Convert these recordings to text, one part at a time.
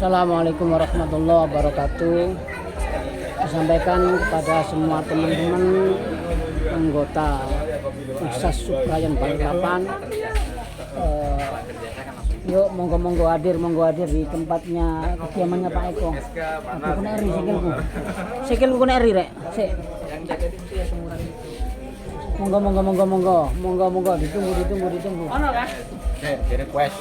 Assalamualaikum warahmatullahi wabarakatuh. Disampaikan kepada semua teman-teman anggota Uksas Subrayan Balikpapan. Yuk monggo hadir di tempatnya kediamannya Pak Eko. Aku kena eri sikilku kena eri rek. Sik. Yang jaga itu ya semuran itu. Monggo ditunggu. Ono kah? Di request.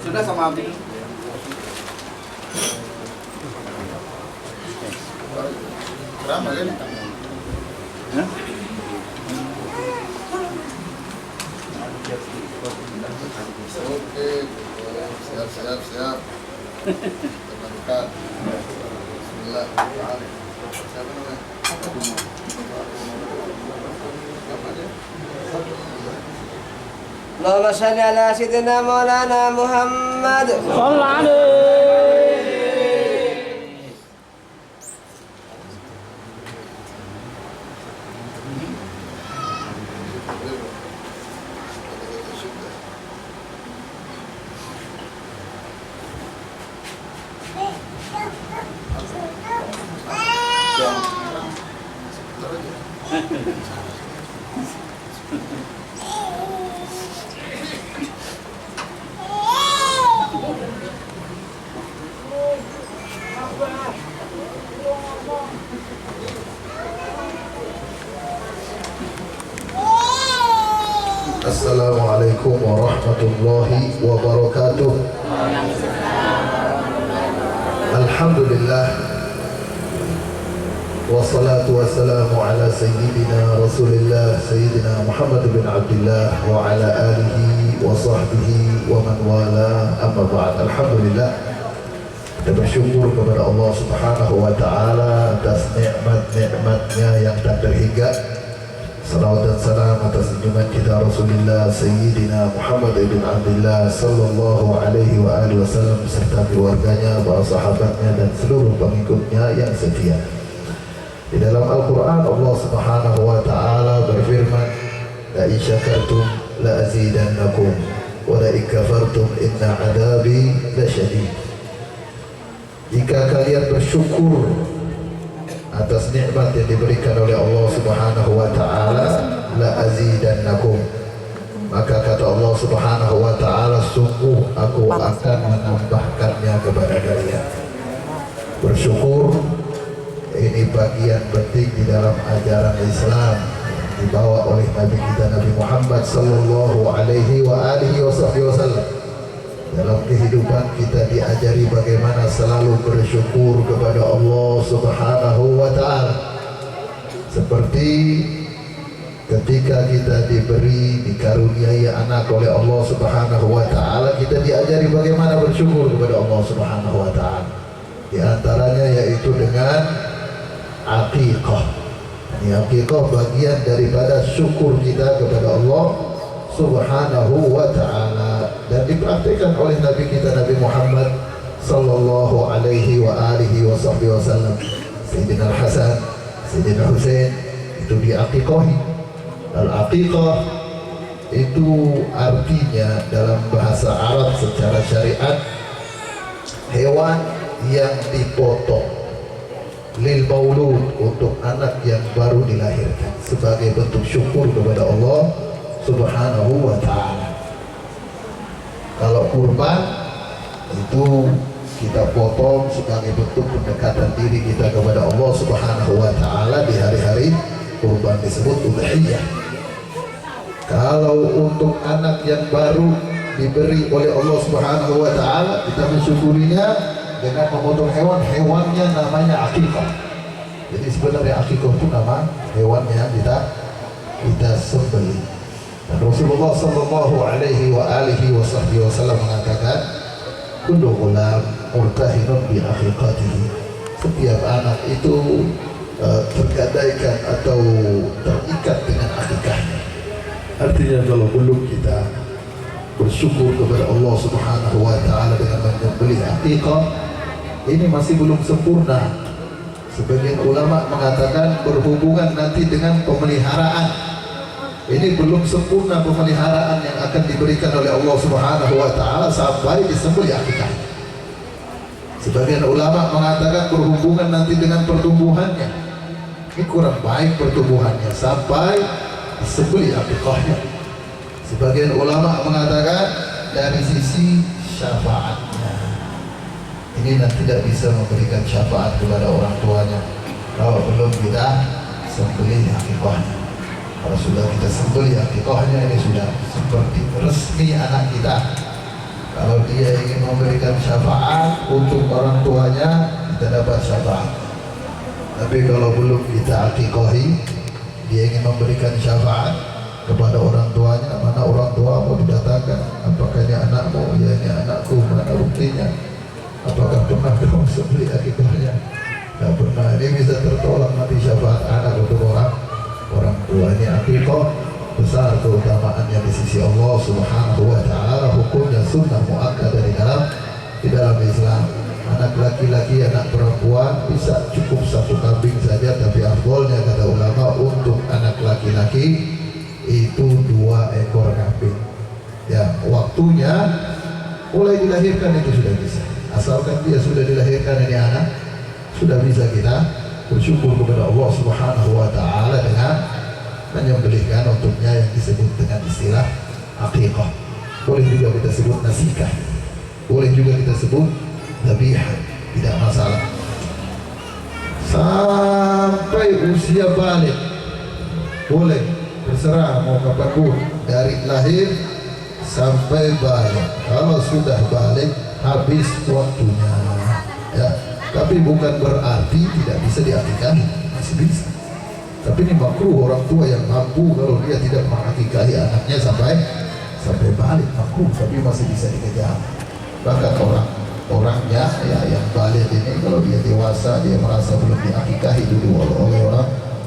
Sudah sama Abdi. Berapa kan? Oke, siap. Teman-teman. Bismillah. Siapa namanya? Allahumma shalli ala sayyidina Maulana Muhammad. Sallallahu alaihi. Assalamualaikum warahmatullahi wabarakatuh. Alhamdulillah, wassalatu wassalamu ala sayyidina Rasulillah Sayyidina Muhammad bin Abdullah wa ala alihi wa sahbihi wa man wala, amma ba'd. Alhamdulillah, kita bersyukur kepada Allah Subhanahu wa ta'ala atas nikmat-nikmatnya yang tak terhingga. Salawat dan salam atas junjungan kita Rasulullah Sayyidina Muhammad ibn Abdullah sallallahu alaihi wa alihi wasallam serta keluarganya, para sahabatnya dan seluruh pengikutnya yang setia. Di dalam Al-Quran Allah Subhanahu wa ta'ala berfirman, la in syakartum la azidannakum wa la in kafartum inna adabi lasyadid. Jika kalian bersyukur atas nikmat yang diberikan oleh Allah Subhanahu wa ta'ala, la azidannakum, maka kata Allah Subhanahu wa ta'ala, sungguh aku akan menambahkannya kepada kalian. Bersyukur ini bagian penting di dalam ajaran Islam dibawa oleh Nabi kita Nabi Muhammad sallallahu alaihi wa alihi wasallam. Dalam kehidupan kita diajari bagaimana selalu bersyukur kepada Allah Subhanahu wa ta'ala. Seperti ketika kita dikaruniai anak oleh Allah Subhanahu wa ta'ala, kita diajari bagaimana bersyukur kepada Allah Subhanahu wa ta'ala. Di antaranya yaitu dengan aqiqah. Ini aqiqah bagian daripada syukur kita kepada Allah Subhanahu wa ta'ala, dan dipraktikkan oleh Nabi kita Nabi Muhammad sallallahu alaihi wa alihi wasallam. Sayyidina Al-Hasan, Sayyidina Husain itu diaqiqahi. Al-aqiqah itu artinya dalam bahasa Arab secara syariat hewan yang dipotong lil maulud, untuk anak yang baru dilahirkan, sebagai bentuk syukur kepada Allah Subhanahu wa ta'ala. Kalau kurban itu kita potong sebagai bentuk pendekatan diri kita kepada Allah Subhanahu wa ta'ala di hari-hari kurban, disebut udhiyah. Kalau untuk anak yang baru diberi oleh Allah Subhanahu wa ta'ala, kita mensyukurinya dengan memotong hewannya namanya aqiqah. Jadi sebenarnya aqiqah itu nama hewannya kita sembelih. Dan Rasulullah sallallahu alaihi wa alihi wasallam mengatakan, kullu ghulam murtahinun bi aqiqatihi. Setiap anak itu tergadaikan atau terikat dengan akikahnya. Artinya kalau belum kita bersyukur kepada Allah Subhanahu wa ta'ala dengan menyembelih aqiqah, ini masih belum sempurna. Sebagian ulama mengatakan berhubungan nanti dengan pemeliharaan. Ini belum sempurna pemeliharaan yang akan diberikan oleh Allah Subhanahu wa ta'ala sampai disembelih akikah. Sebagian ulama mengatakan berhubungan nanti dengan pertumbuhannya. Ini kurang baik pertumbuhannya sampai disembelih akikahnya. Sebagian ulama mengatakan dari sisi syafaatnya. Ini nanti tidak bisa memberikan syafaat kepada orang tuanya kalau belum kita sembelih akikahnya. Kalau sudah kita sembelih akikahnya, ini sudah seperti resmi anak kita. Kalau dia ingin memberikan syafaat untuk orang tuanya, kita dapat syafaat. Tapi kalau belum kita akikahi, dia ingin memberikan syafaat kepada orang tuanya, mana orang tua mau didatangkan, apakah ini anakmu? Ya, ini anakku, mana buktinya? Apakah pernah kamu sembelih akikahnya? Tidak pernah. Ini bisa tertolak nanti syafaat anak untuk orang tua. Ini akikah besar keutamaannya di sisi Allah Subhanahu wa ta'ala. Hukumnya sunnah muakkadah di dalam Islam. Anak laki-laki, anak perempuan bisa cukup satu kambing saja, tapi afdolnya kata ulama untuk anak laki-laki itu 2 ekor kambing. Ya, waktunya mulai dilahirkan itu sudah bisa. Asalkan dia sudah dilahirkan ini anak, sudah bisa kita bersyukur kepada Allah Subhanahu wa ta'ala dengan menyembelihkan untuknya yang disebut dengan istilah aqiqah. Boleh juga kita sebut nasikah, boleh juga kita sebut dhabihah, tidak masalah. Sampai usia balik boleh terserah mau kapan pun, dari lahir sampai balik. Kalau sudah balik habis waktunya, ya. Tapi bukan berarti tidak bisa diakikahi, masih bisa. Tapi ini makruh orang tua yang mampu kalau dia tidak mengakikahi anaknya sampai balik, makruh, tapi masih bisa dikejar. Bahkan orangnya ya yang balik ini kalau dia dewasa, dia merasa belum diakikahi dulu oleh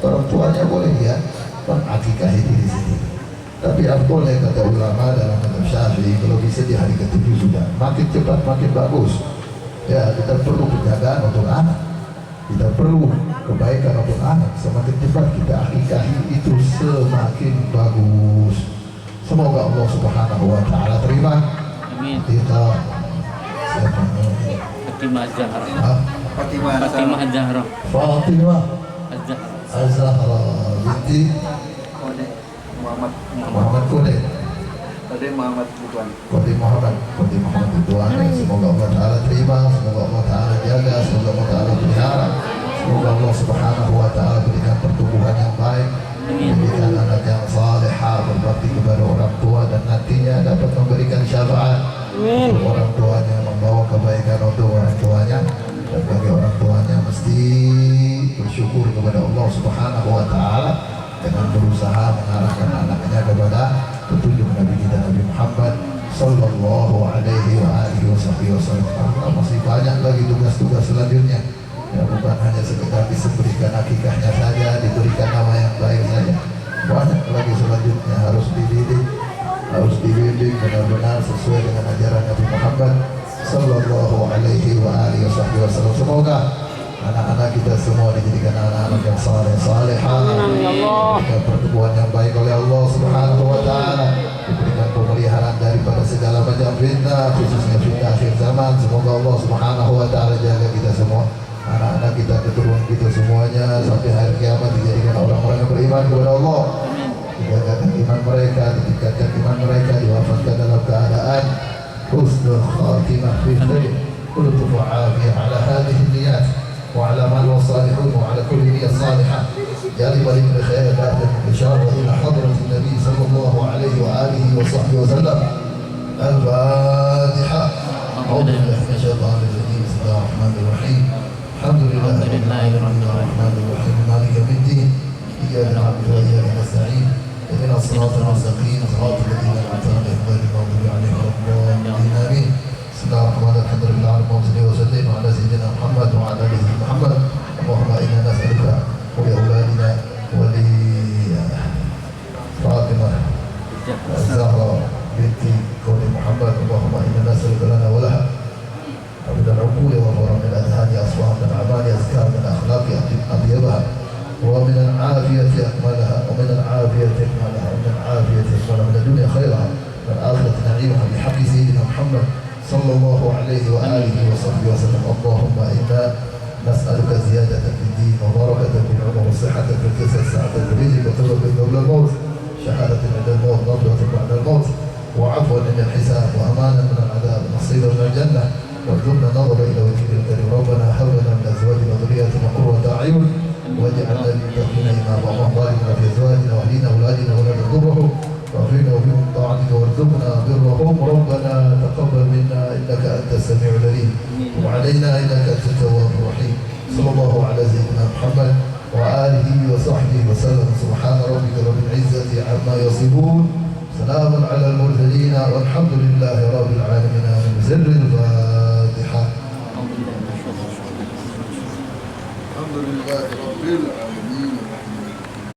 orang tuanya, boleh dia mengakikahi diri sendiri. Tapi boleh kata ulama dalam mazhab Syafi'i, kalau bisa di hari ke-7 sudah. Makin cepat makin bagus. Ya, kita perlu penjagaan untuk anak, kita perlu kebaikan untuk anak. Semakin cepat kita akikahi itu semakin bagus. Semoga Allah Subhanahu wa Ta'ala terima. Amin. Kita siapa namanya? Fatimah Az-Zahra. Fatimah Fatimah Az-Zahra. Fatimah Az-Zahra. Az-Zahra binti Muhammad Kode. Tadi Muhammad Ridwan. Kode Muhammad Ridwan. Semoga Allah Ta'ala terima, semoga Allah Ta'ala jaga, semoga Allah Ta'ala pelihara, semoga Allah Subhanahu wa Ta'ala berikan pertumbuhan yang baik, berikan anak yang salihah, berbakti kepada orang tua, dan nantinya dapat memberikan syafaat untuk orang tuanya, membawa kebaikan untuk orang tuanya. Dan bagi orang tuanya mesti bersyukur kepada Allah Subhanahu wa Ta'ala dengan berusaha mengarahkan anaknya kepada petunjuk Nabi kita Nabi Muhammad Sallallahu Alaihi Wasallam. Masih banyak lagi tugas-tugas selanjutnya, ya, bukan hanya sekedar diberikan akikahnya saja, diberikan nama yang baik saja. Banyak lagi selanjutnya, harus dibimbing benar-benar sesuai dengan ajaran Nabi Muhammad Sallallahu Alaihi Wasallam. Semoga anak-anak kita semua dijadikan anak-anak yang saleh-salehah, diberikan pertumbuhan yang baik oleh Allah Subhanahu wa Ta'ala, diberikan pemeliharaan daripada segala macam fitnah, khususnya fitnah akhir zaman. Semoga Allah Subhanahu wa Ta'ala jaga kita semua, anak-anak kita, keturunan kita semuanya sampai hari kiamat, dijadikan orang-orang yang beriman kepada Allah, dijagakan iman mereka, ditingkatkan iman mereka, diwafatkan dalam keadaan husnul khatimah fi khair. Kullu tu'afiyah ala hadhihi niyat وعلى من والصالحون وعلى كل نية صالحة يا لمن بخير دعوة البشارة إلى حضرة النبي صلى الله عليه وآله وصحبه وسلم. الفاتحة. أعوذ بالله من الشيطان الرجيم. بسم الله الرحمن الرحيم. الحمد لله رب الرحمن الرحيم مالك يوم الدين إياك نعبد وإياك نستعين اهدنا الصراط المستقيم صراط الذين أنعمت عليهم غير المغضوب عليهم ولا الضالين آمين. بسم الله الرحمن الرحيم. الحمد لله على المرسلين وسلم على سيدنا محمد وعلى آله محمد. اللهم إنا نسألك ولأولادنا ولفاطمة الزهراء بنت كون محمد، اللهم إنا نسألك لنا ولها من العقول وفورا من الأذهان أصوات من الأعمال أزكى من الأخلاق أطيبها ومن العافية أكملها ومن العافية أكملها ومن العافية أكملها من الدنيا خيرها من الآخرة نعيمها بحق سيدنا محمد صلى الله عليه وآله وصحبه وسلم. اللهم إنا نسألك زيادة في الدين وبركة في العمر وصحة في الجسد سعة في الرزق وتوبة قبل الموت شهادة عند الموت نظرة بعد الموت وعفوا من الحساب وأمانا من العذاب نصيبا من الجنة وارزقنا نظر إلى وجهك الكريم. ربنا هب لنا من أزواجنا وذرياتنا قرة أعين واجعلنا للمتقين إماما. اللهم بارك لنا في أزواجنا وأهلينا وأولادنا ولا تضرهم واغفرنا وفيهم طاعتك وارزقنا برهم. ربنا تقبل منا انك انت السميع العليم وعلينا انك انت التواب الرحيم. صلى الله على سيدنا محمد واله وصحبه وسلم. سبحان ربك رب العزه عما يصفون، سلام على المرسلين والحمد لله رب العالمين. من سر الفاتحه. الحمد لله رب العالمين.